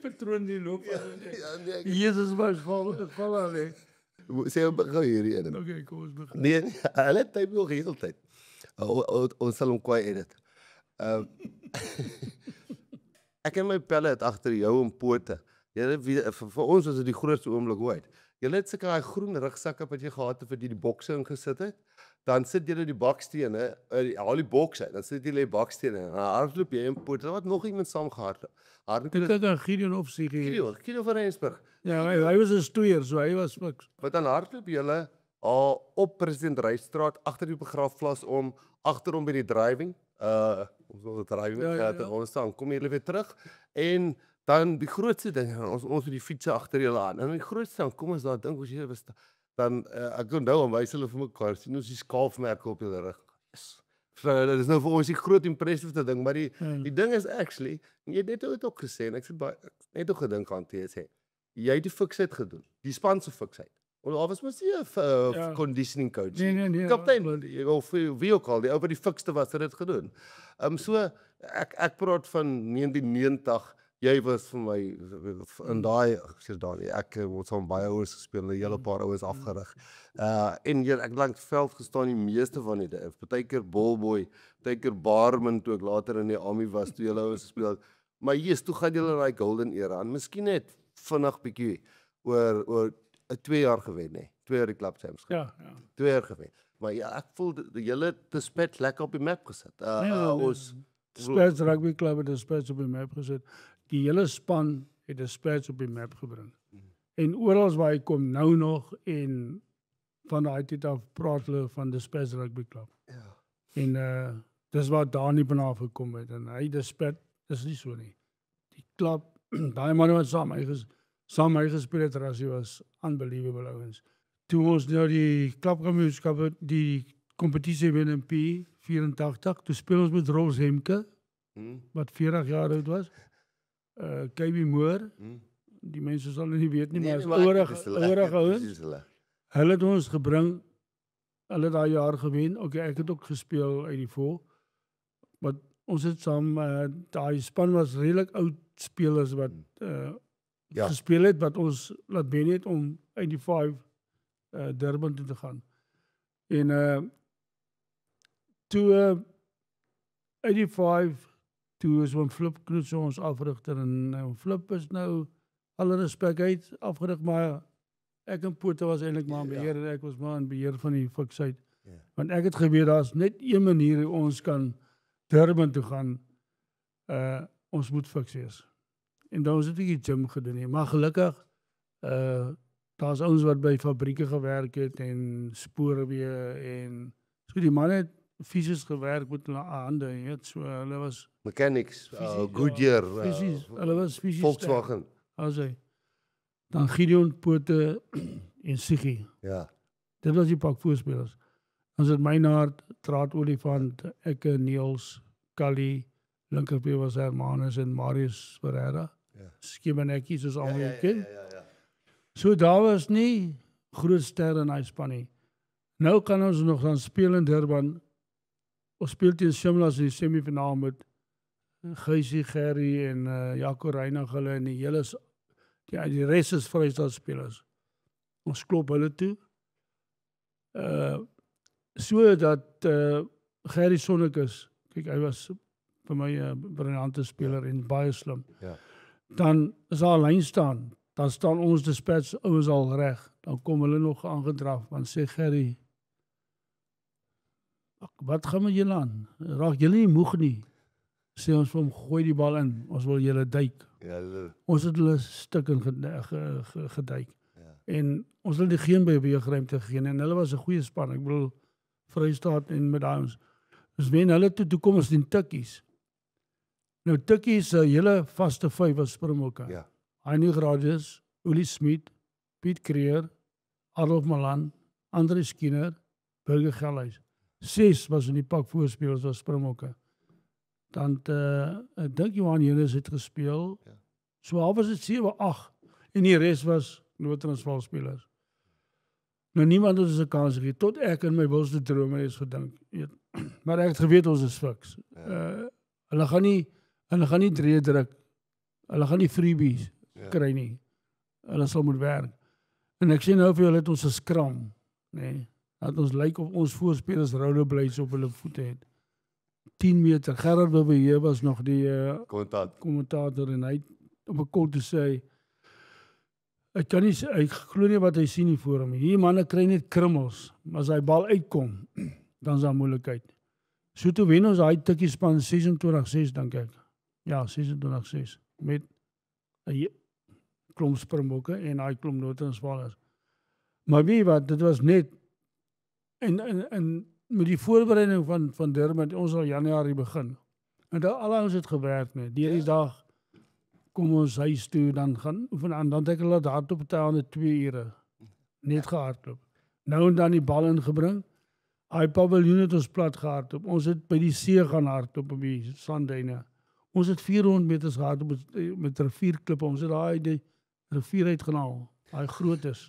Speaker 3: Patroon die loop.
Speaker 1: Nee,
Speaker 3: Jesus was val al hè.
Speaker 1: Sê gou hierdie een.
Speaker 3: Okay, kom ons begin.
Speaker 1: Nee, hulle het tyd nog heel tyd. Ons sal hom kwaai edit. Ek en my pelle het agter jou en pote. Julle vir ons was dit die grootste oomblik ooit. Julle het seker daai groen rugsakke wat jy gehad het vir die bokse ingesit het. Dan sit julle die bakstene, haal die boks uit, dan sit julle die bakstene en dan hardloop jy en pote. Wat nog iemand saam gehardloop.
Speaker 3: Ek het aan Gideon opsie gegee.
Speaker 1: Gideon van Rensburg.
Speaker 3: Ja, hy was 'n stoeier, so hy was fiks.
Speaker 1: Wat dan hardloop julle op President Rystraat agter die begraafplaas om agter hom by die driving. Ons wil die driving ons staan, kom julle weer terug en dan die grootste ding, ons met die fietsse agter julle aan. En die grootste ding, kom ons daar dink as jy was dan ek onthou hom wys hulle vir mekaar, sien ons die skaafmerke op julle rug. Yes. So dit is nou vir ons die groot impressive ding, maar die ding is actually, jy het net ook gesê en ek het net ook gedink aan TS. Jy het die fiksheid gedoen. Die span se fiksheid. Want daar was mos nie 'n conditioning coach.
Speaker 3: Nee.
Speaker 1: Kaptein of wie ook al, die ou wat die fikste was het dit gedoen. So ek praat van 1990. Jy was vir my in daai ek het saam baie ouers gespeel, 'n hele paar ouers afgerig. En ek lank veld gestaan die meeste van die dae. Partykeer ballboy, partykeer barman toe ek later in die army was toe julle ouers gespeel het. Maar Jesus, toe gaan julle daai golden era aan. Miskien net vinnig bietjie oor 2 jaar gewen nê. 2 jaar die Club Champs.
Speaker 3: Ja.
Speaker 1: 2 jaar gewen. Maar ja, ek voel julle te spet lekker op die map gesit. Ons
Speaker 3: Spurs Rugby Club het 'n Spurs op die map gesit. Die hele span het 'n Spurs op die map gebring. En oral waar hy kom nou nog en van daai tyd af praat hulle van die Spurs Rugby Club.
Speaker 1: Ja.
Speaker 3: En dis waar Dani vanaf gekom het en hy dis nie so nie. Die klub, daai manne wat saam hy gespeel het, Rassie was unbelievable ouens. Toe ons nou die klubkampioenskap die kompetisie wen in P84, toe speel ons met Rolf Hemke, wat 40 jaar oud was. KB Moore, die mense sal nie weet nie, maar is ouerige ouens. Hulle het ons gebring, hulle daai jaar gewen. Okay, ek het ook gespeel uit die vol. Maar ons het saam, daai span was redelik oud spelers wat gespeel het, wat ons laat wen het om uit die 5 Durban toe te gaan. En toe uit die 5 toe is oom Flip Knoets ons afrigter en Flip is nou alle respek uit afgerig, maar ek en Pote was eintlik maar in beheer en ek was maar in beheer van die fiksheid. Want ek het geweet daar's net een manier hoe ons kan Durban toe gaan. Ons moet fiks wees. En dan het ek die gym gedoen nie, maar gelukkig daar's ouens wat by fabrieke gewerk het en spoorweë en so die manne het fisies gewerk met hulle hande, weet, so hulle was
Speaker 1: mechanics, Goodyear,
Speaker 3: hulle was fisies
Speaker 1: Volkswagen.
Speaker 3: Dan Gideon, Pote en Siggy.
Speaker 1: Ja.
Speaker 3: Dit was die pak voorspelers. Dan sit Meynard, Traat Olifant, ek, Niels, Kali, linkerpie was Hermanus en Marius Ferreira. Ja. Skiemanekkie soos almal ken.
Speaker 1: Ja.
Speaker 3: So daar was nie groot sterre in hy span nie. Nou kan ons nog dan speel in Durban. Ons speel teen Shimlas in die semifinaal met Geusie, Gerry en Jaco Reinig hulle en die hele die res is Vrystaat spelers. Ons klop hulle toe. so dat Gerrie Sonnekus, kyk, hy was vir my 'n briljante speler en baie slim.
Speaker 1: Ja.
Speaker 3: Dan as daar 'n lyn staan, dan staan ons dispatch ouens al reg. Dan kom hulle nog aangedraf, want sê Gerrie, wat gaan met julle aan? Raak julle nie moeg nie? Sê ons vir hom, gooi die bal in, ons wil julle duik.
Speaker 1: Ja,
Speaker 3: Ons het hulle stuk in geduik. En ons het geen beweegruimte gegee en hulle was 'n goeie span. Ek bedoel Vrystaat en Medowns. Dus wen hulle toe kom ons die Tikkies. Nou Tikkies se hele vaste 5 was Springbokke.
Speaker 1: Ja.
Speaker 3: Heinie Gradius, Uli Smit, Piet Creer, Adolf Malan, Andre Skinner, Burger Gelhuis. 6 was in die pak voorspelers was Springbokke. Dan ek dink Johan Jenes het gespeel.
Speaker 1: Ja.
Speaker 3: So half was dit 7-8 en die res was Noord-Transvaal spelers. Nou niemand het ons 'n kans gegee tot ek in my wilste drome eens gedink. Maar ek het geweet ons is fiks. Hulle gaan nie drie druk. Hulle gaan nie freebies kry nie. Hulle sal moet werk. En ek sê nou vir julle het ons 'n skram, nê. Dat ons lyk of ons voorspelers rollerblades op hulle voete het. 10 meter. Gerard Bebeje was nog die kommentator en hy op 'n kol te sê ek glo nie wat hy sien nie voor hom. Hier manne kry net krummels, maar as hy bal uitkom, dan is daar moeilikheid. So toe wen ons daai tikkie span 26-6 dink ek. Ja, 26-6 met 'n klomp Springbokke en daai klomp Noord-Transvaalers. Maar weet wat, dit was net en met die voorbereiding van Durban, ons al Januarie begin. En dan al ons het gewerk net. Deur die dag kom ons huis toe, dan gaan oefen aan, dan het ek hulle hardloop aan 2 ure. Net gehardloop. Nou en dan die bal ingebring. Hy paviljoen het ons plat gehardloop. Ons het by die see gaan hardloop op die sandduine. Ons het 400 meters gehardloop met rivierklippe. Ons het die rivier uitgehaal. Hy groot is.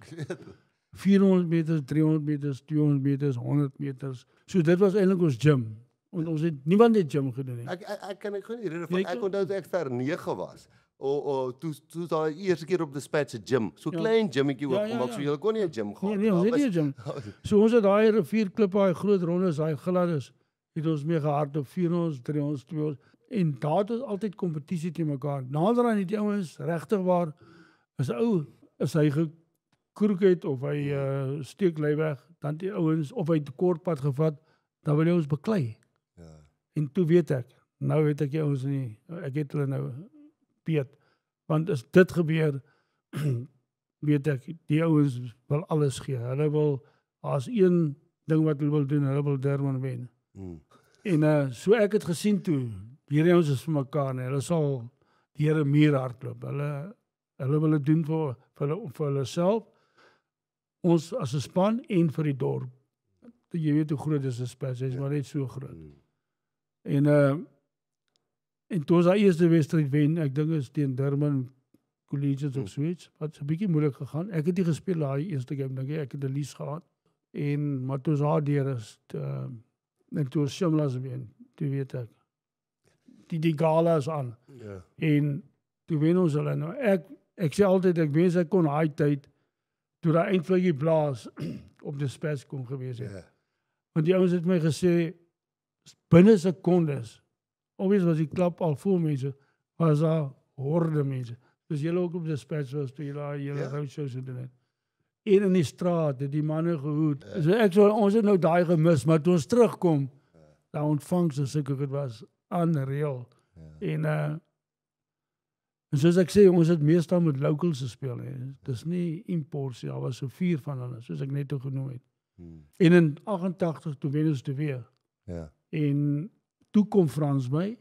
Speaker 3: 400 meters, 300 meters, 200 meters, 100 meters. So dit was eintlik ons gym. Ons het niemand net gym gedoen nie.
Speaker 1: Ek kan ek nie rede van ek onthou toe ek ver 9 was. Toe daai eerste keer op die Spats se gym. So klein gymmetjie ook gemaak, so jy kon nie 'n gym gaan.
Speaker 3: Nee, ons het nie 'n gym. So ons het daai rivierklippe, daai groot rondes, daai gladdes, het ons mee gehardloop 400, 300, 200 en daar het ons altyd kompetisie te mekaar. Nader aan die ouens regtig waar is hy gekroek het of hy steek lei weg, dan die ouens of hy 'n kort pad gevat, dan wil hy ons beklei. Ja. En toe weet ek, nou weet ek ouens nie, ek het hulle nou weet, want as dit gebeur, weet ek, die ouens wil alles gee. Hulle wil, as een ding wat hulle wil doen, hulle wil Durban wen. En so ek het gesien toe, hierdie ouens is vir mekaar, nee, hulle sal die Here meer hardloop. Hulle wil dit doen vir hulle self, ons as 'n span en vir die dorp. Jy weet hoe groot is 'n Spats, hy's maar net so groot. En toe ons daai eerste wedstryd wen, ek dink is teen Durban Collegians of Switch, wat 'n bietjie moeilik gegaan. Ek het nie gespeel daai eerste game, dink ek het 'n lease gehad. Maar toe ons daar deur is, en toe ons Shimlas wen, toe weet ek, die gala is aan. Ja. En toe wen ons hulle. Nou ek sê altyd, ek wens ek kon daai tyd, toe daai eindvluggie blaas, op die Spats kon gewees het. Ja. Want die ouens het my gesê, binne sekondes, obvious was die klap al vol mense, was daar horde mense. Dus julle ook op die Spats was, toe julle roadshows gedoen het. En in die straat, het die manne gehoed. So ons het nou daai gemis, maar toe ons terugkom, daai ontvangs as ek het was, unreal. En soos ek sê, ons het meestal met locals gespeel. Dis nie imports, daar was so 4 van hulle, soos ek net toe genoem het. En in 88, toe wen ons te weer. Ja. En toe kom Frans by,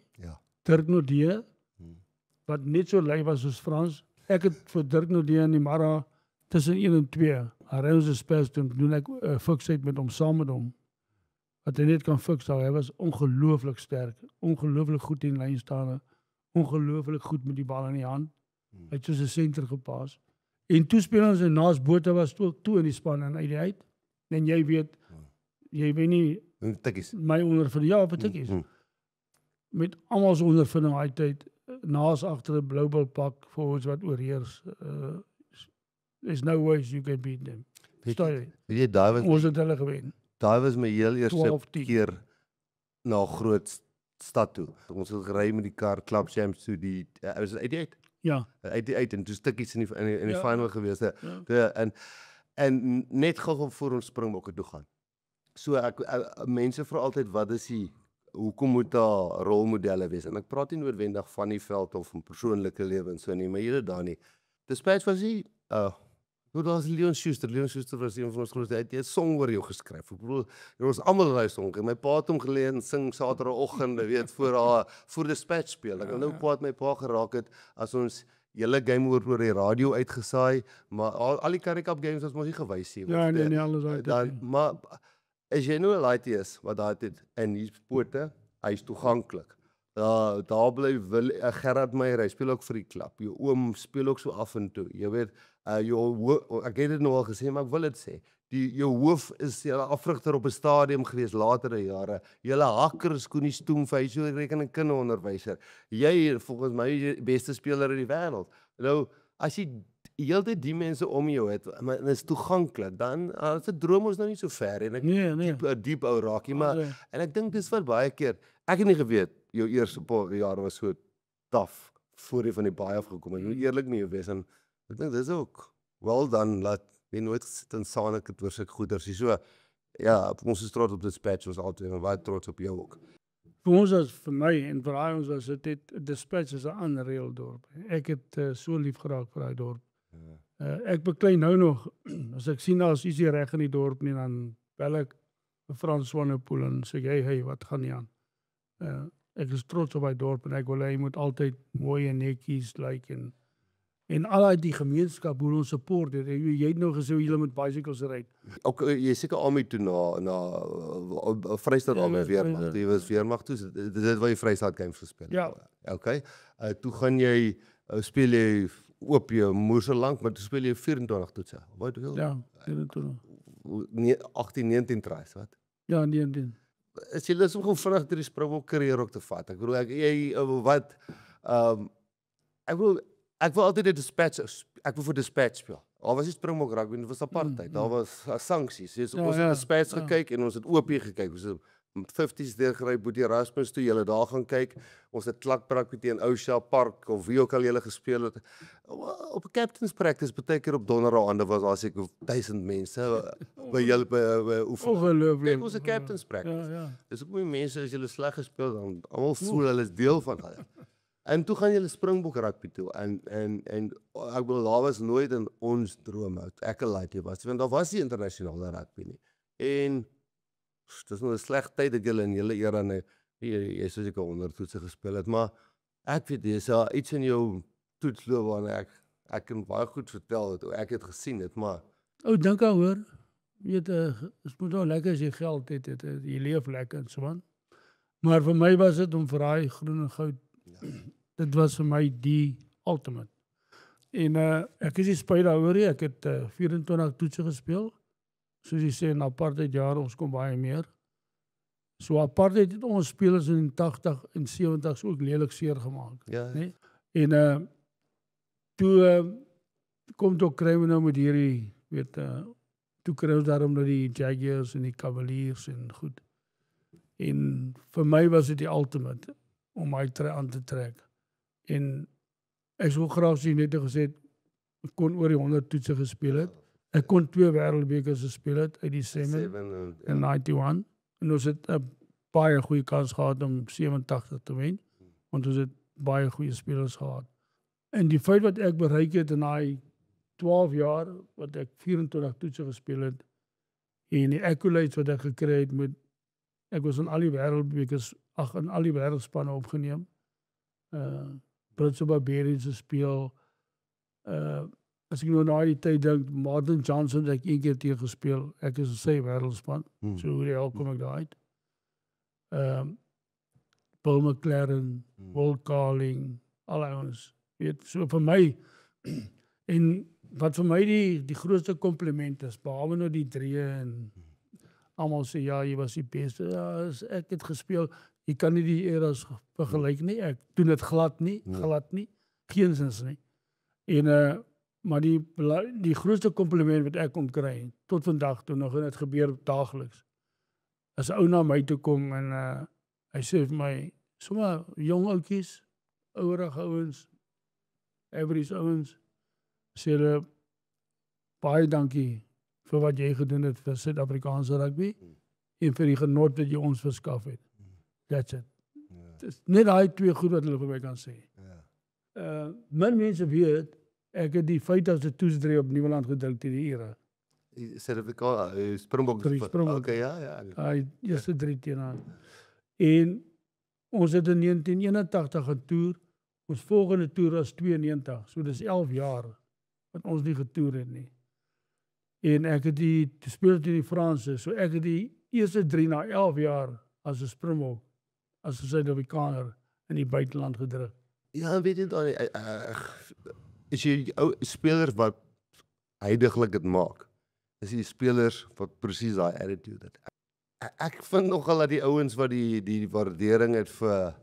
Speaker 3: Dirk Nodee, wat net so lui was soos Frans. Ek het vir Dirk Nodee in die Mara tussen 1 en 2, hy ons die Spats doen ek fiksheid met hom, saam met hom. Wat hy net kan fiks, hy was ongelooflik sterk, ongelooflik goed in lyn staan, ongelooflik goed met die bal in die hand. Hy het soos 'n senter gepas. En toe speel ons en naas Botha was toe in die span en uit die uit. En jy weet nie my ondervinding, ja, vir tikkies. Met almal se ondervinding daai tyd, naas agter 'n Bloubil pak vir ons wat oorheers. There's no ways you can beat them.
Speaker 1: Weet jy, daai
Speaker 3: ons het hulle gewen.
Speaker 1: daai was my heel eerste
Speaker 3: 12-10.
Speaker 1: keer na 'n groot stad toe. Ons het gery met die kar Club Champs toe was dit uit
Speaker 3: Ja.
Speaker 1: uit en toe stukkies in die
Speaker 3: Ja.
Speaker 1: final gewees. En net gou voor ons Springbokke toe gaan. So mense vra altyd wat is hoekom moet daar rolmodelle wees? En ek praat nie noodwendig van die veld of van persoonlike lewe en so nie, maar hier daar nie. Dispatch was nie daar was Leon Schuster. Leon Schuster was een van ons grootste. Hy het 'n song oor jou geskryf. Ek bedoel, ons almal daai song. My pa het hom geleer en sing Saterdagoggend, weet voor Dispatch speel. Ek nou kwaad my pa geraak het as ons hele game oor die radio uitgesaai, maar al die Currie Cup games was mos nie gewys nie.
Speaker 3: Ja, nee, alles uit.
Speaker 1: Maar as jy nou 'n laaitie is wat daar het en hier pote, hy's toeganklik. Daar bly Gerard Meyer, hy speel ook vir die klub. Jou oom speel ook so af en toe. Jy weet, ek het dit nou al gesê, maar ek wil dit sê. Jou hoof is julle afrigter op 'n stadium gewees latere jare. Julle hakker is Koenie Stoem, hy so rekening kinderonderwyser. Jy volgens my die beste speler in die wêreld. Nou, as jy heeltyd die mense om jou het, maar dit is toeganklik, dan as 'n droom ons nou nie so ver en ek diep ou raakie, maar en ek dink dis vir baie keer. Ek het nie geweet jou eerste paar jare was so taaf voor jy van die baie afgekom het. Ek moet eerlik mee wees en ek dink dis ook wel dan laat jy nooit sit in Sanik het oor sulke goeders. So ja, ons is trots op Dispatch, ons altyd en baie trots op jou ook.
Speaker 3: Vir ons vir my en vir ons was dit Dispatch is 'n unreal dorp. Ek het so lief geraak vir daai dorp. Ek beklei nou nog as ek sien daar's ietsie reg in die dorp nie, dan bel ek Frans Swanepoel en sê hey, wat gaan nie aan? Ek is trots op daai dorp en ek wil hy moet altyd mooi en netjies lyk en al die gemeenskap hoe ons support het. Jy het nou gesê julle met bicycles ry.
Speaker 1: Ook jy seker almal toe na Vrystaat al weermag. Jy was weermag toe. Dit waar jy Vrystaat games gespeel.
Speaker 3: Ja.
Speaker 1: Okay. Toe gaan jy speel jy op jou moerse lank, maar toe speel jy 24 toetse. Wat wil?
Speaker 3: Ja, 24.
Speaker 1: 18-19 tries, wat?
Speaker 3: Ja, 19.
Speaker 1: As jy lus om gou vinnig deur die Springbok carrière ook te vat. Ek bedoel ek wil altyd ek wil vir Dispatch speel. Al was die Springbok rugby, dit was apartheid. Daar was sanksies. Ons het Dispatch gekyk en ons het OP gekyk. Ons het 50s deurgery Boetie Erasmus toe, julle daar gaan kyk. Ons het klakbrak teen Ousha Park of wie ook al julle gespeel het. Op 'n captain's practice baie keer op donderdaande was daar seker 1000 mense by julle oefen. Dit was 'n captain's practice.
Speaker 3: Ja.
Speaker 1: Dis ook baie mense as julle sleg gespeel dan almal voel hulle is deel van dit. En toe gaan julle Springbok rugby toe en ek bedoel daar was nooit in ons drome ek 'n laaitie was want daar was nie internasionale rugby nie. En dis nou 'n sleg tyd dat julle in julle era jy soos ek 100 toetse gespeel het, maar ek weet dis iets in jou toetsloopbaan ek kan baie goed vertel dat ek het gesien het, maar
Speaker 3: Dink aan hoor. Weet dit moet nou lekker as jy geld het, jy leef lekker en so aan. Maar vir my was dit om vir daai groen en goud. Dit was vir my die ultimate. En ek is nie spyt daaroor nie. Ek het 24 toetse gespeel. Soos jy sê, in apartheid jare, ons kom baie meer. So apartheid het ons spelers in 80 en 70's ook lelik seer gemaak.
Speaker 1: Ja.
Speaker 3: Nee? En toe kom ook kry we nou met hierdie, weet, toe kry ons daarom nou die Jaguars en die Cavaliers en goed. En vir my was dit die ultimate om my aan te trek. En ek sou graag sien net gesê ek kon oor die 100 toetse gespeel het. Ek kon 2 wêreldbekers gespeel het uit die 7 en 91 en ons het 'n baie goeie kans gehad om 87 te wen, want ons het baie goeie spelers gehad. En die feit wat ek bereik het in daai 12 jaar wat ek 24 toetse gespeel het en die accolades wat ek gekry het met ek was in al die wêreldbekers, in al die wêreldspanne opgeneem. Britse Barbarians gespeel. As ek nou na die tyd dink, Martin Johnson het ek 1 keer tegen gespeel. Ek is in sy wêreldspan. So hoe die hel kom ek daar uit. Paul McLaren, Will Carling, al ons. Weet, so vir my en wat vir my die grootste compliment is, behalwe nou die 3 en almal sê ja, jy was die beste. Ja, ek het gespeel. Jy kan nie die eras vergelyk nie. Ek doen dit glad nie, geensins nie. En maar die grootste compliment wat ek kon kry tot vandag toe nog en dit gebeur daagliks as 'n ou na my toe kom en hy sê vir my, sommer jong ouetjies, ouerige ouens, average ouens, sê hulle, baie dankie vir wat jy gedoen het vir Suid-Afrikaanse rugby en vir die genot wat jy ons verskaf het. That's it. Dis net daai 2 goed wat hulle vir my kan sê. Min mense weet, ek het die 50ste toetsdrie op Nieuweland gedruk teen die Ire.
Speaker 1: Springbok.
Speaker 3: Okay,
Speaker 1: ja.
Speaker 3: Die eerste 3 teen haar. En ons het in 1981 getoer, ons volgende toer was 92, so dis 11 jaar wat ons nie getoer het nie. En ek het die speel teen die Franse, so ek het die eerste 3 na 11 jaar as 'n Springbok, as 'n Suid-Afrikaner in die buiteland gedruk.
Speaker 1: Ja, weet jy, is jy ou spelers wat huidiglik dit maak, is die spelers wat presies daai attitude het. Ek vind nogal dat die ouens wat die waardering het vir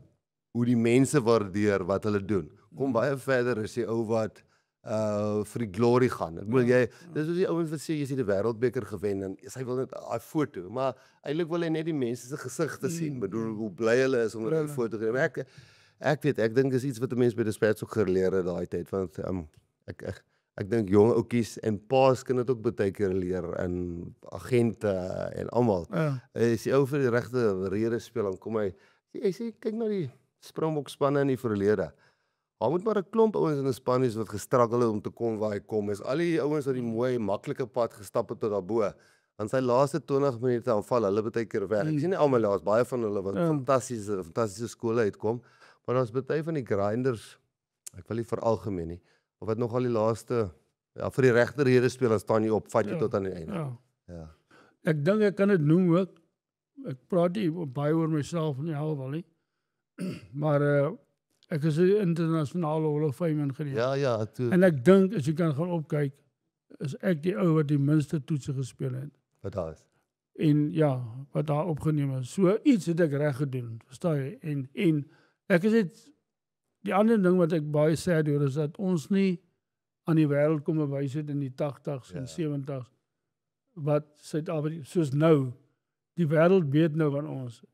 Speaker 1: hoe die mense waardeer wat hulle doen, kom baie verder as die ou wat vir die glory gaan. Ek bedoel dis soos die ouens wat sê jy het die wêreldbeker gewen en sy wil net daai foto, maar eintlik wil hy net die mense se gesigte sien, bedoel hoe bly hulle is om 'n foto te neem. Ek dink dis iets wat 'n mens by die Spurs ook geleer het daai tyd, want ek dink jong ouetjies en paas kan dit ook baie keer leer en agente en almal. As jy ou vir die regte rede speel, dan kom hy sê kyk na die Springbok spanne in die verlede. Daar moet maar 'n klomp ouens in 'n span is wat gestruggle het om te kom waar hy kom. Is al die ouens wat die mooi maklike pad gestap het tot daarbo. Want sy laaste 20 minute aanval, hulle baie keer weg. Ek sien nie almal laas, baie van hulle wat fantastiese skole uitkom, maar daar's baie van die grinders, ek wil nie veralgemeen nie, of wat nog al die laaste vir die regte rede speel, dan staan jy op, vat jy tot aan die einde. Ja.
Speaker 3: Ek dink ek kan dit noem ook. Ek praat nie baie oor myself nie, alhoewel nie. Maar ek is 'n internasionale Hall of Fame ingeneem.
Speaker 1: Ja, toe.
Speaker 3: En ek dink as jy kan gaan opkyk, is ek die ou wat die minste toetse gespeel het.
Speaker 1: Wat daar is.
Speaker 3: En ja, wat daar opgeneem is. So iets het ek reg gedoen, verstaan jy? En ek is dit die ander ding wat ek baie sad oor is dat ons nie aan die wêreld kom bewys het in die 80s en 70s wat Suid-Afrika soos nou. Die wêreld weet nou van ons.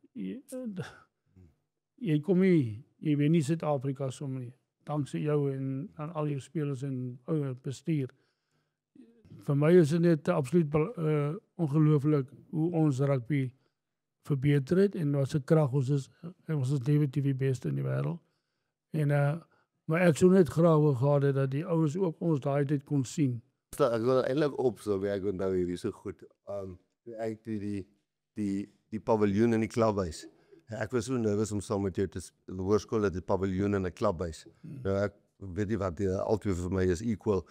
Speaker 3: Jy kom nie, jy weet nie Suid-Afrika sommer nie. Dankse jou en aan al jou spelers en bestuur. Vir my is dit net absoluut ongelooflik hoe ons rugby verbeter het en wat se krag ons is definitief die beste in die wêreld. En maar ek sou net graag wou gehad het dat die ouens ook ons daai tyd kon sien.
Speaker 1: Ek wil eintlik op so ek onthou hierdie so goed. Ek die paviljoen in die klubhuis. Ek was so nervus om saam met jou te hoërskool dat die paviljoen in 'n klubhuis. Nou ek weet nie wat die albei vir my is equal.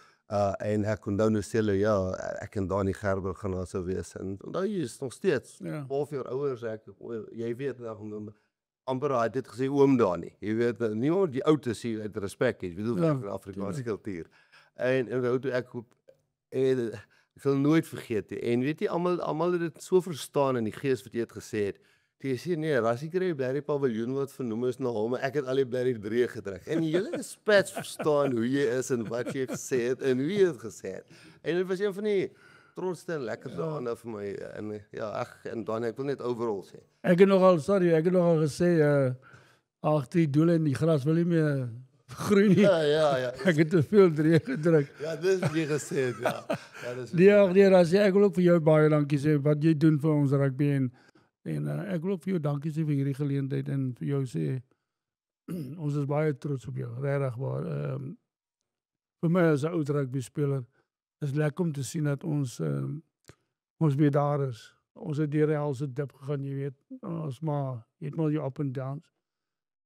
Speaker 1: En ek kon dan nou sê ja, ek en Dani Gerber gaan daar sou wees en onthou jy is nog steeds 12 jaar ouer jy weet dan amper het dit gesê oom Dani. Jy weet niemand die ou te sien uit respek het. Jy weet hoe vir Afrikaanse kultuur. En onthou toe ek sal nooit vergeet nie. En weet jy almal het dit so verstaan in die gees wat jy het gesê het. Jy sê nee, Rassie kry Blerrie paviljoen wat vernoem is na hom, ek het al die Blerrie 3 gedruk. En die hele spets verstaan hoe jy is en wat jy gesê het en hoe jy dit gesê het. En dit was een van die trotste en lekkerste aande vir my en en dan ek wil net overall sê.
Speaker 3: Ek het nogal gesê die doele in die gras wil nie meer groei nie.
Speaker 1: Ja.
Speaker 3: Ek het te veel 3 gedruk.
Speaker 1: Ja, dis wat jy gesê het, ja.
Speaker 3: Nee, Rassie, ek wil ook vir jou baie dankie sê wat jy doen vir ons rugby en ek wil ook vir jou dankie sê vir hierdie geleentheid en vir jou sê ons is baie trots op jou, regtig waar. Vir my as 'n oud rugby speler is lekker om te sien dat ons weer daar is. Ons het deur die helse dip gegaan, jy weet. Ons maar het maar jou up and downs.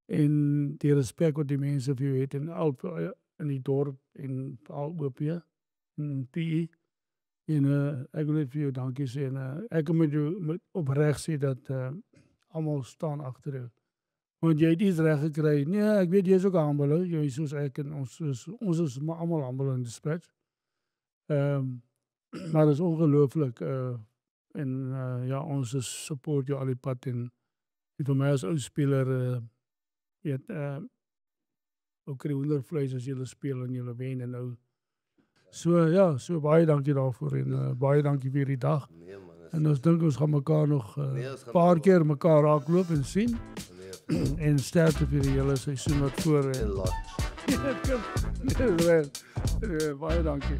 Speaker 3: En die respek wat die mense vir jou het in die dorp en al OP en PE. En ek wil net vir jou dankie sê en ek moet jou opreg sê dat almal staan agter jou. Want jy het iets reg gekry. Nee, ek weet jy is ook humble, jy is soos ek en ons is maar almal humble in die sport. Maar dit is ongelooflik en ons support jou al die pad en vir my as ou speler weet ook kry wondervleis as jy speel en jy wen en nou so baie dankie daarvoor en baie dankie vir hierdie dag.
Speaker 1: Nee man,
Speaker 3: En ons dink ons gaan mekaar nog
Speaker 1: Nee, ons gaan
Speaker 3: paar
Speaker 1: nog-
Speaker 3: keer mekaar raakloop en sien.
Speaker 1: Nee,
Speaker 3: En sterkte vir die hele seisoen wat voor.
Speaker 1: en laat.
Speaker 3: Baie dankie.